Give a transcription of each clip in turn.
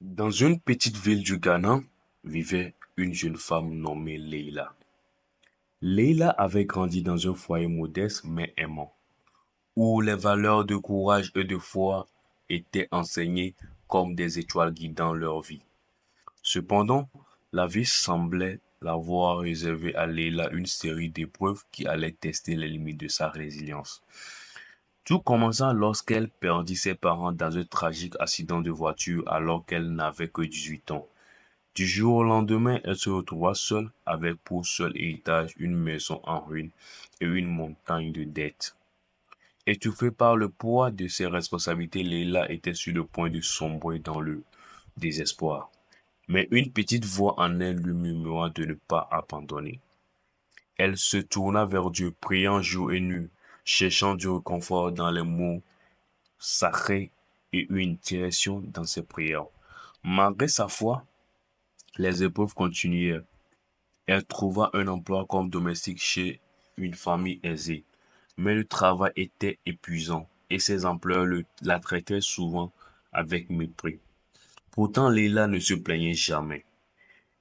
Dans une petite ville du Ghana vivait une jeune femme nommée Leila. Leila avait grandi dans un foyer modeste mais aimant, où les valeurs de courage et de foi étaient enseignées comme des étoiles guidant leur vie. Cependant, la vie semblait l'avoir réservé à Leila une série d'épreuves qui allaient tester les limites de sa résilience. Tout commença lorsqu'elle perdit ses parents dans un tragique accident de voiture alors qu'elle n'avait que 18 ans. Du jour au lendemain, elle se retrouva seule avec pour seul héritage une maison en ruine et une montagne de dettes. Étouffée par le poids de ses responsabilités, Leila était sur le point de sombrer dans le désespoir. Mais une petite voix en elle lui murmura de ne pas abandonner. Elle se tourna vers Dieu, priant jour et nuit, cherchant du réconfort dans les mots sacrés et une direction dans ses prières. Malgré sa foi, les épreuves continuèrent. Elle trouva un emploi comme domestique chez une famille aisée, mais le travail était épuisant et ses employeurs la traitaient souvent avec mépris. Pourtant, Leila ne se plaignait jamais.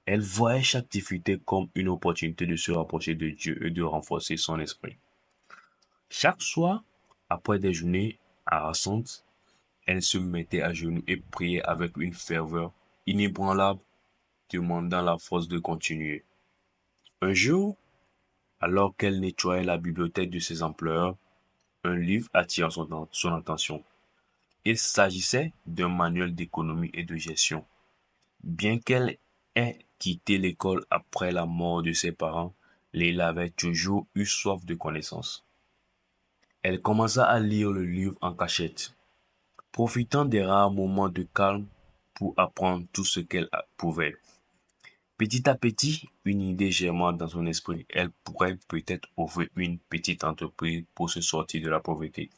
Elle voyait chaque difficulté comme une opportunité de se rapprocher de Dieu et de renforcer son esprit. Chaque soir, après des journées harassantes, elle se mettait à genoux et priait avec une ferveur inébranlable, demandant la force de continuer. Un jour, alors qu'elle nettoyait la bibliothèque de ses employeurs, un livre attira son attention. Il s'agissait d'un manuel d'économie et de gestion. Bien qu'elle ait quitté l'école après la mort de ses parents, Leila avait toujours eu soif de connaissances. Elle commença à lire le livre en cachette, profitant des rares moments de calme pour apprendre tout ce qu'elle pouvait. Petit à petit, une idée germant dans son esprit. Elle pourrait peut-être ouvrir une petite entreprise pour se sortir de la pauvreté.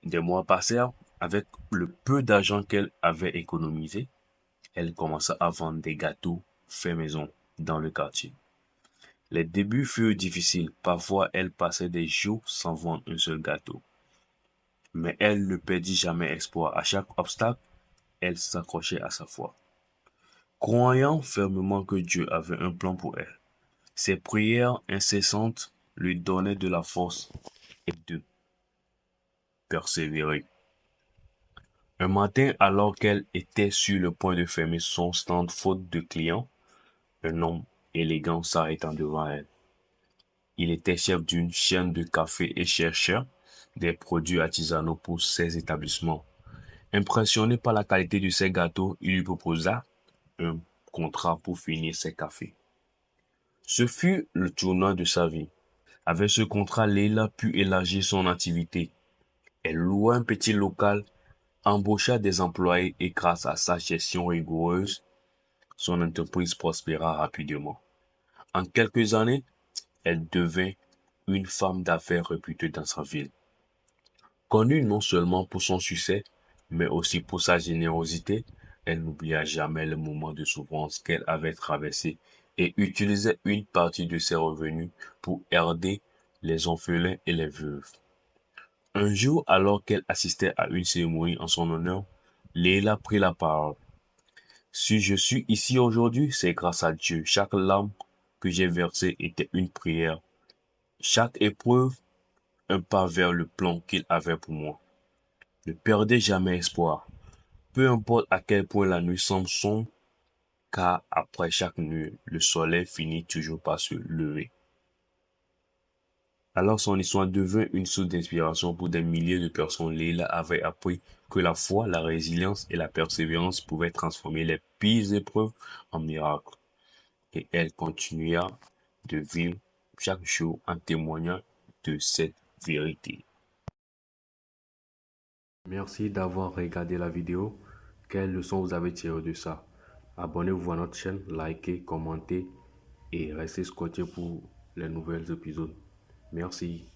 Des mois passèrent. Avec le peu d'argent qu'elle avait économisé, elle commença à vendre des gâteaux faits maison dans le quartier. Les débuts furent difficiles. Parfois, elle passait des jours sans vendre un seul gâteau. Mais elle ne perdit jamais espoir. À chaque obstacle, elle s'accrochait à sa foi, croyant fermement que Dieu avait un plan pour elle. Ses prières incessantes lui donnaient de la force et de persévérer. Un matin, alors qu'elle était sur le point de fermer son stand faute de clients, un homme élégant s'arrêta devant elle. Il était chef d'une chaîne de café et cherchait des produits artisanaux pour ses établissements. Impressionné par la qualité de ses gâteaux, il lui proposa un contrat pour finir ses cafés. Ce fut le tournant de sa vie. Avec ce contrat, Leila put élargir son activité. Elle loua un petit local, embaucha des employés et grâce à sa gestion rigoureuse, son entreprise prospéra rapidement. En quelques années, elle devint une femme d'affaires réputée dans sa ville. Connue non seulement pour son succès, mais aussi pour sa générosité, elle n'oublia jamais le moment de souffrance qu'elle avait traversé et utilisait une partie de ses revenus pour aider les orphelins et les veuves. Un jour, alors qu'elle assistait à une cérémonie en son honneur, Leila prit la parole. Si je suis ici aujourd'hui, c'est grâce à Dieu. Chaque larme que j'ai versée était une prière. Chaque épreuve, un pas vers le plan qu'il avait pour moi. Ne perdez jamais espoir. Peu importe à quel point la nuit semble sombre, car après chaque nuit, le soleil finit toujours par se lever. Alors son histoire devint une source d'inspiration pour des milliers de personnes. Leila avait appris que la foi, la résilience et la persévérance pouvaient transformer les pires épreuves en miracles. Et elle continua de vivre chaque jour en témoignant de cette vérité. Merci d'avoir regardé la vidéo. Quelle leçon vous avez tiré de ça? Abonnez-vous à notre chaîne, likez, commentez et restez scotché pour les nouveaux épisodes. Merci.